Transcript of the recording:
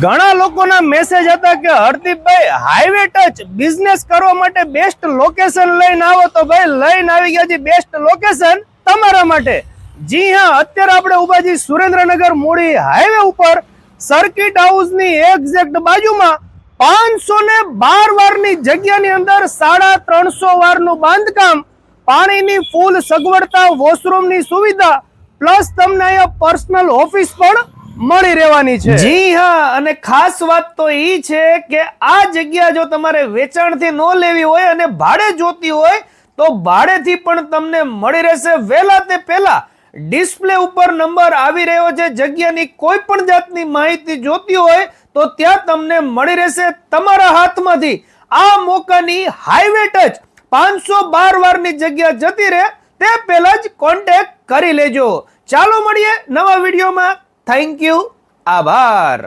ઘણા લોકોના મેસેજ હતા કે હરદીપભાઈ હાઈવે ટચ બિઝનેસ કરવા માટે બેસ્ટ લોકેશન લઈને આવો, તો ભાઈ લઈને આવી ગયા છે બેસ્ટ લોકેશન તમારા માટે. જી હા, અત્યારે આપણે ઉભા છીએ સુરેન્દ્રનગર મૂળી હાઈવે ઉપર સર્કિટ હાઉસની એક્ઝેક્ટ બાજુમાં 512 વારની જગ્યાની અંદર 350 વારનું બાંધકામ, પાણીની ફૂલ સગવડતા, વોશરૂમની સુવિધા પ્લસ તમને અહીંયા પર્સનલ ઓફિસ પણ મળી રહેવાની છે. જી હા, અને ખાસ વાત તો એ છે કે આ જગ્યા જો તમારે વેચાણથી ન લેવી હોય અને ભાડે જોતી હોય તો ભાડેથી પણ તમને મળી રહેશે. વહેલા તે પહેલા ડિસ્પ્લે ઉપર નંબર આવી રહ્યો છે. જગ્યાની કોઈ પણ જાતની માહિતી જોતી હોય તો ત્યાં તમને મળી રહેશે. તમારા હાથમાંથી આ મોકાની હાઈવે ટચ 512 વારની જગ્યા જતી રહે તે પહેલા જ કોન્ટેક્ટ કરી લેજો. ચાલો મળીએ નવા વિડીયોમાં. થેન્ક યુ, આભાર.